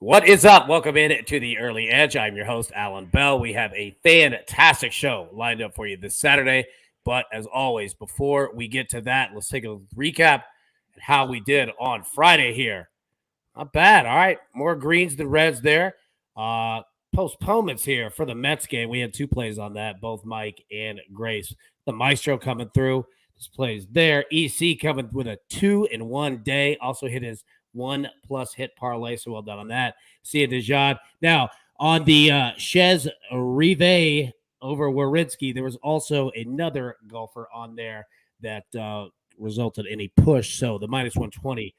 What is up? Welcome in to the Early Edge. I'm your host, Allan Bell. We have a fantastic show lined up for you this Saturday. But as always, before we get to that, let's take a recap at how we did on Friday here. Not bad. All right. More greens than reds there. Postponements here for the Mets game. We had two plays on that, both Mike and Grace. The Maestro coming through. This plays there. EC coming with a 2-in-1 day. Also hit his 1+ hit parlay. So well done on that. See you, Dejan. Now, on the Chez Rive over Warinsky, there was also another golfer on there that resulted in a push. So the -120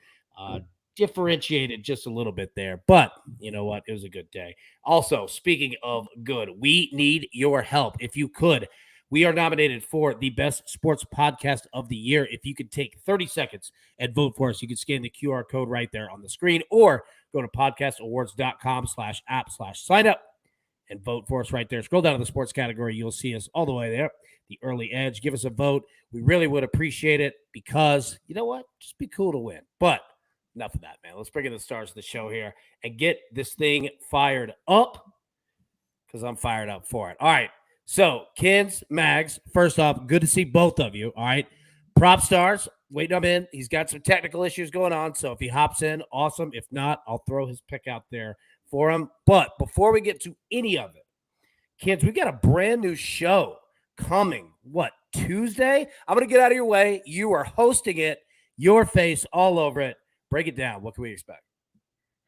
differentiated just a little bit there. But you know what? It was a good day. Also, speaking of good, we need your help. If you could, we are nominated for the best sports podcast of the year. If you could take 30 seconds and vote for us, you can scan the QR code right there on the screen or go to podcastawards.com/app/sign up and vote for us right there. Scroll down to the sports category. You'll see us all the way there. The Early Edge. Give us a vote. We really would appreciate it because, you know what? Just be cool to win. But enough of that, man. Let's bring in the stars of the show here and get this thing fired up because I'm fired up for it. All right. So, Kins, Mags, first off, good to see both of you. All right. Prop stars, waiting him in. He's got some technical issues going on. So, if he hops in, awesome. If not, I'll throw his pick out there for him. But before we get to any of it, Kins, we got a brand new show coming. What, Tuesday? I'm going to get out of your way. You are hosting it, your face all over it. Break it down. What can we expect?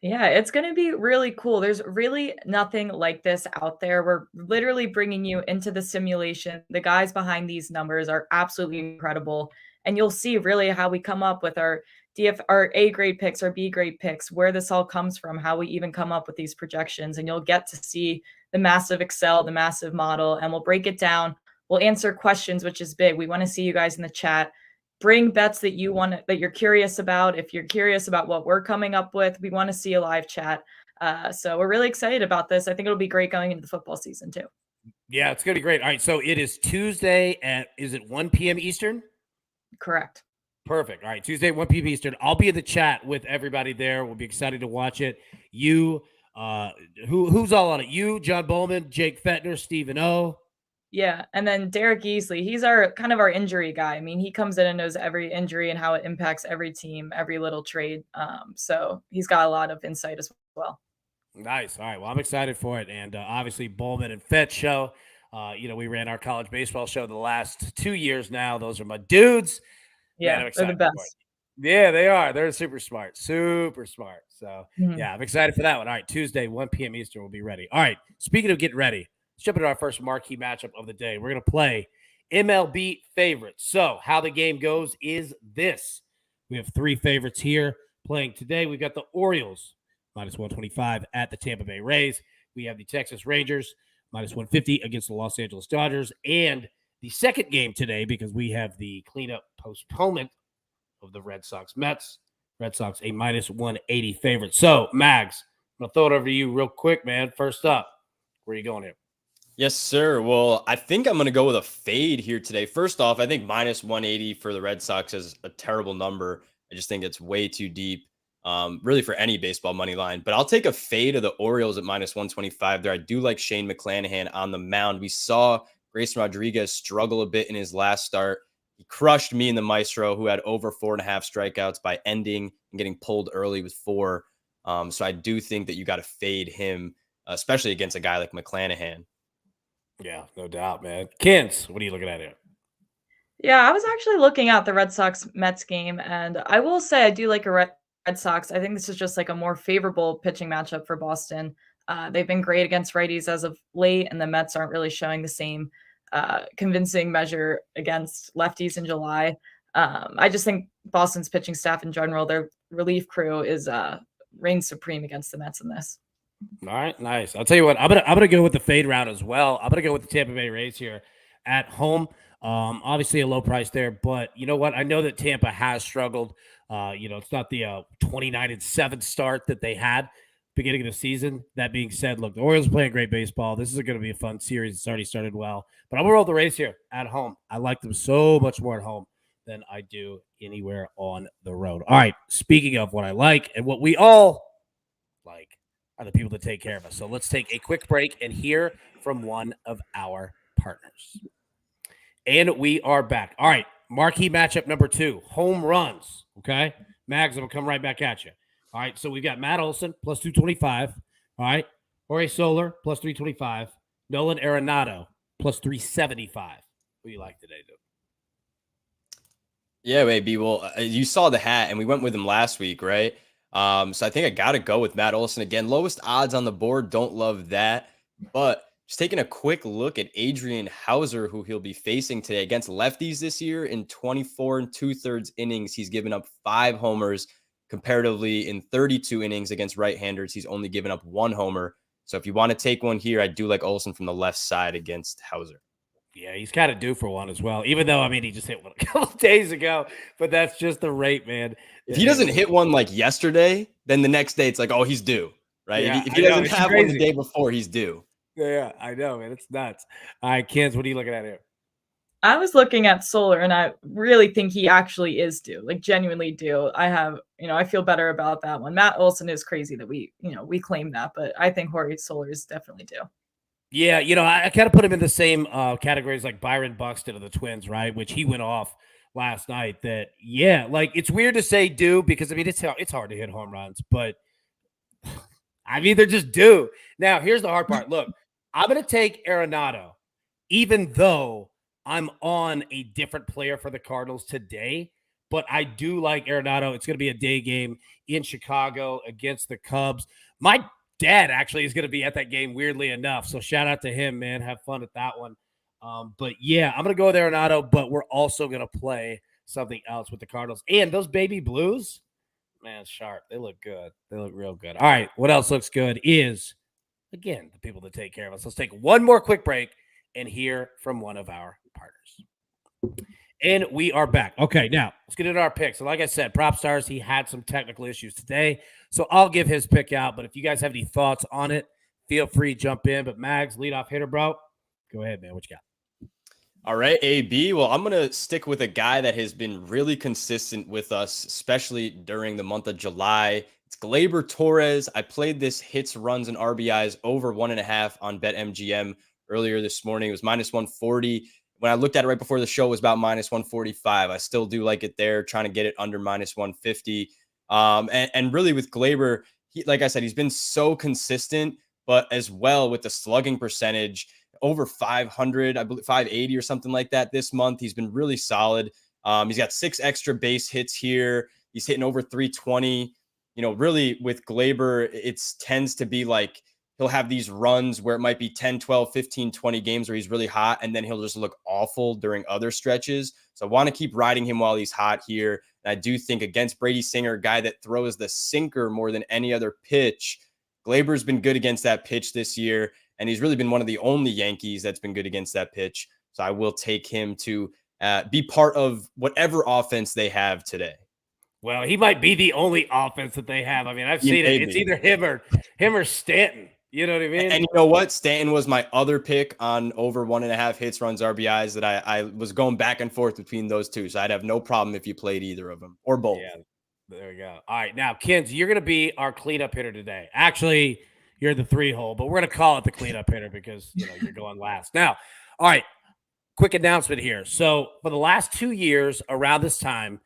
Yeah, it's going to be really cool. There's really nothing like this out there. We're literally bringing you into the simulation. The guys behind these numbers are absolutely incredible. And you'll see really how we come up with our our A grade picks, our B grade picks, where this all comes from, how we even come up with these projections. And you'll get to see the massive Excel, the massive model, and we'll break it down. We'll answer questions, which is big. We want to see you guys in the chat. Bring bets that you're curious about. If you're curious about what we're coming up with, we want to see a live chat. So we're really excited about this. I think it'll be great going into the football season too. Yeah, it's going to be great. All right, so it is Tuesday at, is it 1 p.m. Eastern? Correct. Perfect. All right, Tuesday, 1 p.m. Eastern. I'll be in the chat with everybody there. We'll be excited to watch it. You, who's all on it? You, John Bowman, Jake Fettner, Stephen O. Yeah, and then Derek Easley, he's our kind of our injury guy. I mean, he comes in and knows every injury and how it impacts every team, every little trade. So he's got a lot of insight as well. Nice. All right. Well, I'm excited for it. And obviously, Bowman and Fett show. We ran our college baseball show the last 2 years now. Those are my dudes. Yeah, Man, they're the best. Yeah, they are. They're super smart. Super smart. So, yeah, I'm excited for that one. All right, Tuesday, 1 p.m. Eastern, we'll be ready. All right, speaking of getting ready, let's jump into our first marquee matchup of the day. We're going to play MLB favorites. So, how the game goes is this. We have 3 favorites here playing today. We've got the Orioles, -125 at the Tampa Bay Rays. We have the Texas Rangers, -150 against the Los Angeles Dodgers. And the second game today, because we have the cleanup postponement of the Red Sox Mets. Red Sox, a -180 favorite. So, Mags, I'm going to throw it over to you real quick, man. First up, where are you going here? Yes, sir. Well, I think I'm going to go with a fade here today. First off, I think -180 for the Red Sox is a terrible number. I just think it's way too deep, really for any baseball money line. But I'll take a fade of the Orioles at -125 there. I do like Shane McClanahan on the mound. We saw Grayson Rodriguez struggle a bit in his last start. He crushed me in the Maestro, who had over 4.5 strikeouts by ending and getting pulled early with 4. So I do think that you got to fade him, especially against a guy like McClanahan. Yeah, no doubt, man. Kins, what are you looking at here? Yeah, I was actually looking at the Red Sox Mets game, and I will say I do like a Red Sox. I think this is just like a more favorable pitching matchup for Boston. They've been great against righties as of late, and the Mets aren't really showing the same convincing measure against lefties in July. I just think Boston's pitching staff in general, their relief crew is reigns supreme against the Mets in this. All right, nice. I'll tell you what, I'm gonna go with the fade route as well. I'm gonna go with the Tampa Bay Rays here at home. Obviously a low price there, but you know what? I know that Tampa has struggled. It's not the 29-7 start that they had beginning of the season. That being said, look, the Orioles are playing great baseball. This is going to be a fun series. It's already started well, but I'm going to roll the Rays here at home. I like them so much more at home than I do anywhere on the road. All right, speaking of what I like and what we all like, are the people that take care of us. So let's take a quick break and hear from one of our partners. And we are back. All right, marquee matchup number 2, home runs. Okay, Mags, I'm going to come right back at you. All right, so we've got Matt Olson plus 225. All right, Jorge Soler plus 325. Nolan Arenado plus 375. Who do you like today, dude? Yeah, maybe. Well, you saw the hat, and we went with him last week, right? So I think I got to go with Matt Olson again. Lowest odds on the board. Don't love that. But just taking a quick look at Adrian Hauser, who he'll be facing today against lefties this year in 24 2/3 innings. He's given up 5 homers. Comparatively, in 32 innings against right-handers, he's only given up 1 homer. So if you want to take one here, I do like Olson from the left side against Hauser. Yeah, he's kind of due for one as well. Even though, I mean, he just hit one a couple days ago, but that's just the rate, man. If he doesn't hit one like yesterday, then the next day it's like, oh, he's due, right? Yeah, if he doesn't have one the day before, he's due. Yeah, I know, man. It's nuts. All right, Kens, what are you looking at here? I was looking at Soler, and I really think he actually is due, like genuinely due. I feel better about that one. Matt Olson is crazy that we claim that, but I think Jorge Soler is definitely due. Yeah, I kind of put him in the same categories like Byron Buxton of the Twins, right? Which he went off last night. That, yeah, like it's weird to say due because, I mean, it's hard to hit home runs, but I mean, they're just due. Now, here's the hard part. Look, I'm going to take Arenado, even though I'm on a different player for the Cardinals today, but I do like Arenado. It's going to be a day game in Chicago against the Cubs. My dad actually is going to be at that game, weirdly enough. So shout out to him, man. Have fun at that one. But yeah, I'm going to go with Arenado, but we're also going to play something else with the Cardinals. And those baby blues, man, sharp. They look good. They look real good. All right, what else looks good is, again, the people that take care of us. Let's take one more quick break and hear from one of our partners. And we are back. Okay, now let's get into our picks. So like I said, Prop Stars, he had some technical issues today, so I'll give his pick out. But if you guys have any thoughts on it, feel free to jump in. But Mags, leadoff hitter, bro. Go ahead, man. What you got? All right, AB. Well, I'm going to stick with a guy that has been really consistent with us, especially during the month of July. It's Gleyber Torres. I played this hits, runs, and RBIs over 1.5 on BetMGM earlier this morning. It was minus 140. When I looked at it right before the show, it was about minus 145. I still do like it there, trying to get it under minus 150. And really with Gleyber, like I said, he's been so consistent, but as well with the slugging percentage, over 500, I believe 580 or something like that this month. He's been really solid. He's got 6 extra base hits here. He's hitting over 320. Really with Gleyber, it tends to be like he'll have these runs where it might be 10, 12, 15, 20 games where he's really hot, and then he'll just look awful during other stretches. So I want to keep riding him while he's hot here. And I do think against Brady Singer, a guy that throws the sinker more than any other pitch, Gleyber's been good against that pitch this year, and he's really been one of the only Yankees that's been good against that pitch. So I will take him to be part of whatever offense they have today. Well, he might be the only offense that they have. I mean, I've seen it. It's either him or Stanton. You know what I mean? And you know what? Stanton was my other pick on over 1.5 hits, runs, RBIs that I was going back and forth between those two. So I'd have no problem if you played either of them or both. Yeah, there we go. All right. Now, Kens, you're going to be our cleanup hitter today. Actually, you're the 3-hole, but we're going to call it the cleanup hitter because, you're going last. Now, all right, quick announcement here. So for the last 2 years around this time,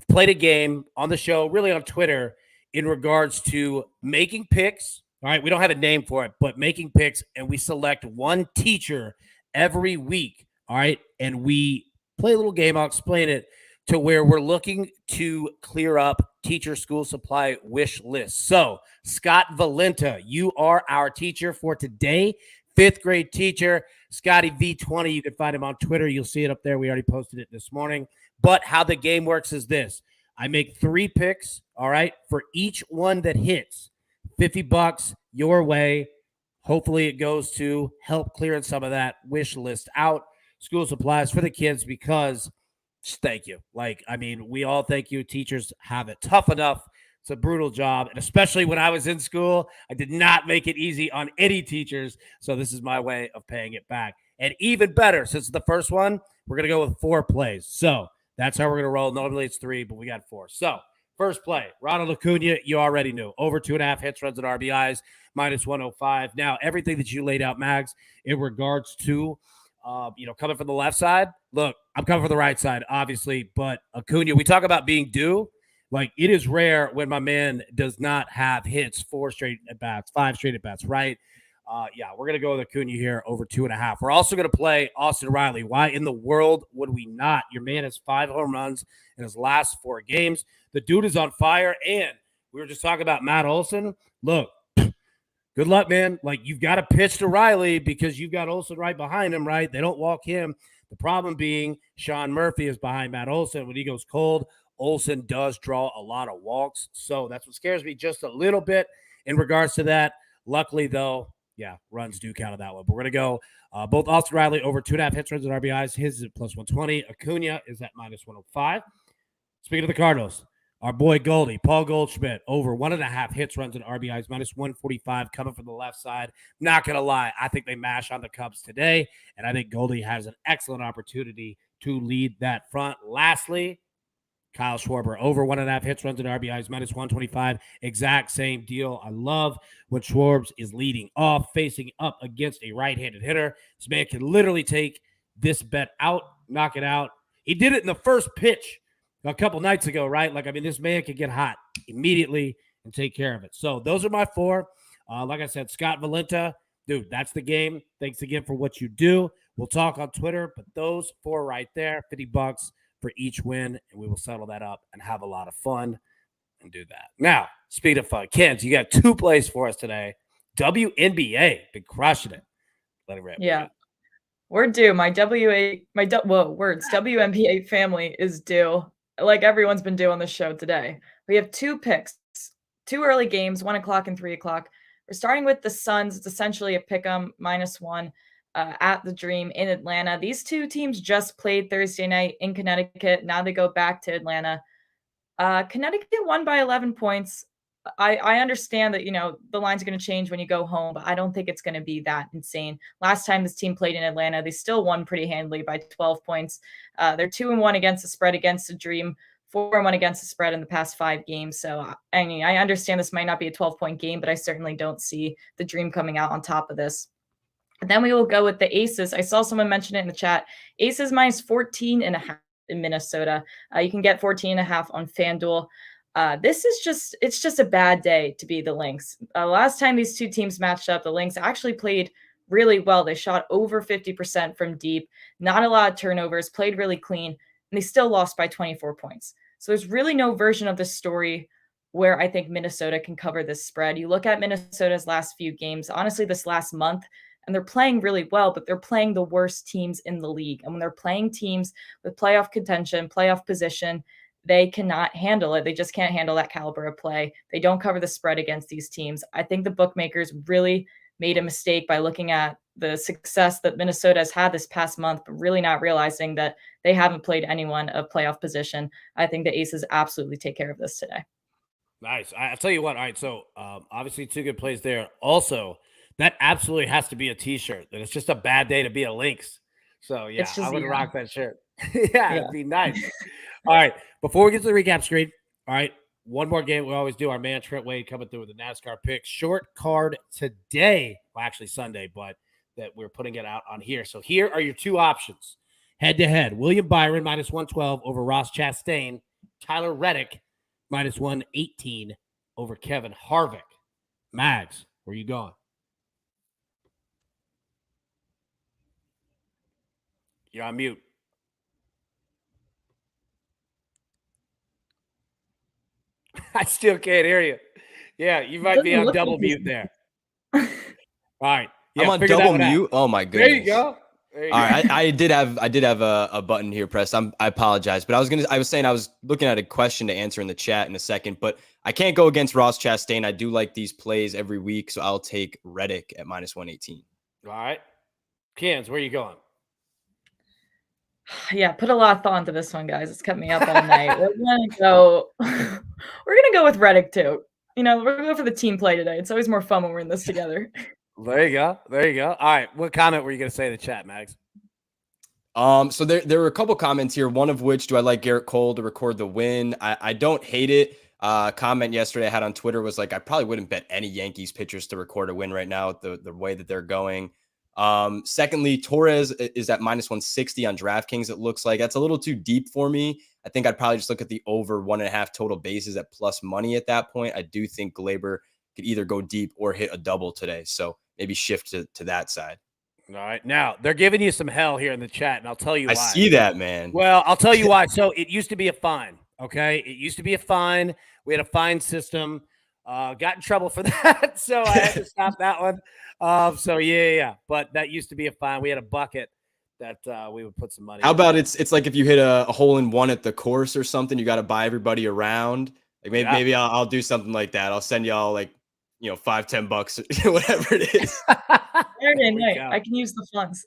played a game on the show, really on Twitter, in regards to making picks. All right, we don't have a name for it, but making picks, and we select one teacher every week. All right, and we play a little game. I'll explain it, to where we're looking to clear up teacher school supply wish list. So, Scott Valenta, you are our teacher for today, 5th grade teacher, Scotty V20. You can find him on Twitter. You'll see it up there. We already posted it this morning. But how the game works is this. I make 3 picks, all right, for each one that hits. $50 your way. Hopefully it goes to help clearing some of that wish list out. School supplies for the kids, because thank you. We all thank you. Teachers have it tough enough. It's a brutal job. And especially when I was in school, I did not make it easy on any teachers. So this is my way of paying it back. And even better, since the first one, we're going to go with 4 plays. So that's how we're going to roll. Normally it's 3, but we got 4. So First play, Ronald Acuna, you already knew. Over 2.5 hits, runs, and RBIs, minus 105. Now, everything that you laid out, Mags, in regards to, coming from the left side, look, I'm coming from the right side, obviously, but Acuna, we talk about being due. Like, it is rare when my man does not have hits 4 straight at-bats, 5 straight at-bats, right? We're going to go with Acuna here over 2.5. We're also going to play Austin Riley. Why in the world would we not? Your man has 5 home runs in his last 4 games. The dude is on fire, and we were just talking about Matt Olson. Look, good luck, man. Like, you've got to pitch to Riley because you've got Olson right behind him, right? They don't walk him. The problem being Sean Murphy is behind Matt Olson. When he goes cold, Olson does draw a lot of walks. So that's what scares me just a little bit in regards to that. Luckily, though, runs do count on that one. But we're going to go both Austin Riley over 2.5 hits, runs, and RBIs. His is at plus 120. Acuna is at minus 105. Speaking of the Cardinals, our boy Goldie, Paul Goldschmidt, over 1.5 hits, runs, and RBIs, minus 145, coming from the left side. Not going to lie, I think they mash on the Cubs today, and I think Goldie has an excellent opportunity to lead that front. Lastly, Kyle Schwarber, over 1.5 hits, runs, and RBIs, minus 125. Exact same deal. I love when Schwarbs is leading off, facing up against a right-handed hitter. This man can literally take this bet out, knock it out. He did it in the first pitch a couple nights ago, right? This man can get hot immediately and take care of it. So those are my 4. Like I said, Scott Valenta, dude, that's the game. Thanks again for what you do. We'll talk on Twitter, but those 4 right there, $50 for each win, and we will settle that up and have a lot of fun and do that. Now, speaking of fun, Kens, you got 2 plays for us today. WNBA, been crushing it. Let it rip. Yeah. We're due. My WNBA family is due. Like everyone's been doing the show today. We have 2 picks, 2 early games, 1 o'clock and 3 o'clock. We're starting with the Suns. It's essentially a pick 'em -1 at the Dream in Atlanta. These 2 teams just played Thursday night in Connecticut. Now they go back to Atlanta. Connecticut won by 11 points. I understand that, the line's going to change when you go home, but I don't think it's going to be that insane. Last time this team played in Atlanta, they still won pretty handily by 12 points. They're 2-1 against the spread against the Dream, 4-1 against the spread in the past 5 games. So, I understand this might not be a 12-point game, but I certainly don't see the Dream coming out on top of this. And then we will go with the Aces. I saw someone mention it in the chat. Aces minus 14.5 in Minnesota. You can get 14.5 on FanDuel. It's just a bad day to be the Lynx. Last time these 2 teams matched up, the Lynx actually played really well. They shot over 50% from deep, not a lot of turnovers, played really clean, and they still lost by 24 points. So there's really no version of this story where I think Minnesota can cover this spread. You look at Minnesota's last few games, honestly, this last month, and they're playing really well, but they're playing the worst teams in the league. And when they're playing teams with playoff contention, playoff position, they cannot handle it. They just can't handle that caliber of play. They don't cover the spread against these teams. I think the bookmakers really made a mistake by looking at the success that Minnesota has had this past month, but really not realizing that they haven't played anyone of playoff position. I think the Aces absolutely take care of this today. Nice. I'll tell you what. All right. So obviously 2 good plays there. Also, that absolutely has to be a t-shirt. That it's just a bad day to be a Lynx. So I would rock that shirt. It'd be nice. All right. Before we get to the recap screen, all right, one more game. We always do. Our man Trent Wade coming through with the NASCAR picks. Short card today. Well, actually Sunday, but that we're putting it out on here. So here are your 2 options. Head to head. William Byron minus 112 over Ross Chastain. Tyler Reddick minus 118 over Kevin Harvick. Mags, where you going? You're on mute. I still can't hear you. Yeah, you might be on double mute there. All right. I'm on double mute. Oh my goodness. There you go. All right. I did have a button here pressed. I apologize, but I was saying I was looking at a question to answer in the chat in a second, but I can't go against Ross Chastain. I do like these plays every week, so I'll take Reddick at minus 118. All right. Kens, where are you going? Yeah, put a lot of thought into this one, guys. It's kept me up all night. We're gonna go with Reddick too. We're gonna go for the team play today. It's always more fun when we're in this together. There you go. All right. What comment were you gonna say in the chat, Mags? So there were a couple comments here. One of which, do I like Garrett Cole to record the win? I don't hate it. comment yesterday I had on Twitter was like, I probably wouldn't bet any Yankees pitchers to record a win right now with the way that they're going. Secondly, Torres is at -160 on DraftKings. It looks like that's a little too deep for me. I think I'd probably just look at the over 1.5 total bases at plus money at that point. I do think Glaber could either go deep or hit a double today. So maybe shift to that side. All right. Now, they're giving you some hell here in the chat, and I'll tell you why. I see that, man. Well, I'll tell you why. So it used to be a fine, okay? It used to be a fine. We had a fine system. Got in trouble for that, so I had to stop that one. So, yeah. But that used to be a fine. We had a bucket that we would put some money How in. about it's like if you hit a hole in one at the course or something, you got to buy everybody around. Like maybe I'll do something like that. I'll send y'all like, $5-10, whatever it is. Saturday night, I can use the funds.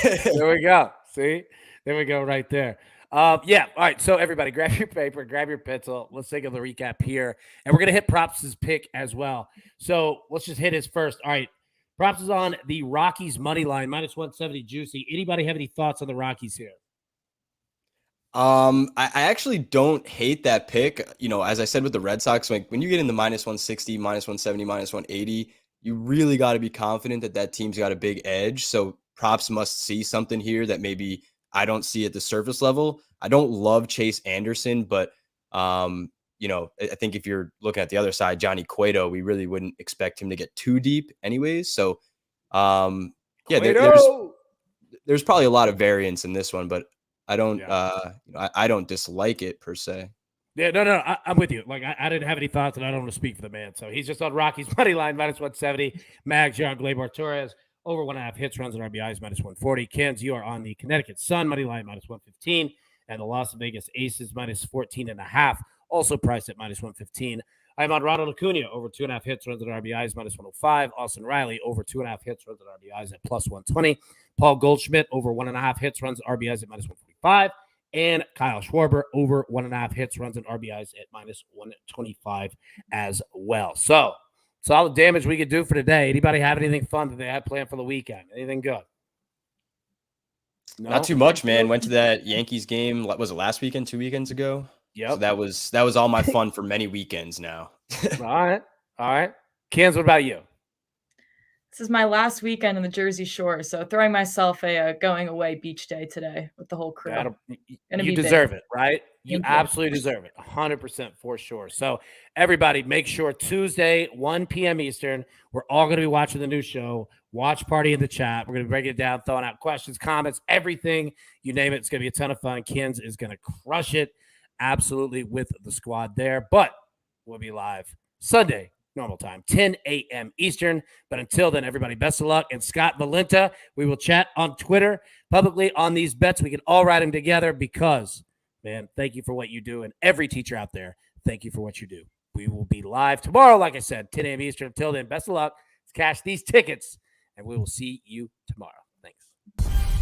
There we go. See? There we go right there. Yeah. All right. So everybody grab your paper, grab your pencil. Let's take a recap here. And we're going to hit Props' pick as well. So let's just hit his first. All right. Props is on the Rockies money line, -170 juicy. Anybody have any thoughts on the Rockies here? I actually don't hate that pick. As I said with the Red Sox, like when you get in the -160, -170, -180, you really got to be confident that team's got a big edge. So Props must see something here that maybe I don't see at the surface level. I don't love Chase Anderson, but I think if you're looking at the other side, Johnny Cueto, we really wouldn't expect him to get too deep anyways. So there's probably a lot of variance in this one, but I don't, I don't dislike it per se. Yeah, no, I'm with you. Like, I didn't have any thoughts, and I don't want to speak for the man. So he's just on Rockies money line, -170. Mags, you're on Gleyber Torres, over 1.5 hits, runs, and RBIs, -140. Kens, you are on the Connecticut Sun money line, -115. And the Las Vegas Aces, -14.5. Also priced at -115. I'm on Ronald Acuna, over 2.5 hits, runs, and RBIs, -105. Austin Riley, over 2.5 hits, runs, and RBIs at +120. Paul Goldschmidt, over 1.5 hits, runs, and RBIs at -145. And Kyle Schwarber, over 1.5 hits, runs, and RBIs at -125 as well. So, solid damage we could do for today. Anybody have anything fun that they had planned for the weekend? Anything good? No? Not too much, man. Went to that Yankees game. Was it last weekend, 2 weekends ago? Yep. So that was all my fun for many weekends now. All right. Kens, what about you? This is my last weekend in the Jersey Shore, so throwing myself a going away beach day today with the whole crew. You deserve it, right? You absolutely deserve it, 100% for sure. So everybody, make sure Tuesday, 1 p.m. Eastern, we're all going to be watching the new show. Watch party in the chat. We're going to be breaking it down, throwing out questions, comments, everything. You name it. It's going to be a ton of fun. Kens is going to crush it absolutely with the squad there. But we'll be live Sunday, normal time, 10 a.m. Eastern. But until then, everybody, best of luck. And Scott Valenta, we will chat on Twitter publicly on these bets. We can all ride them together because, man, thank you for what you do. And every teacher out there, thank you for what you do. We will be live tomorrow, like I said, 10 a.m. Eastern. Until then, best of luck. Let's cash these tickets, and we will see you tomorrow. Thanks.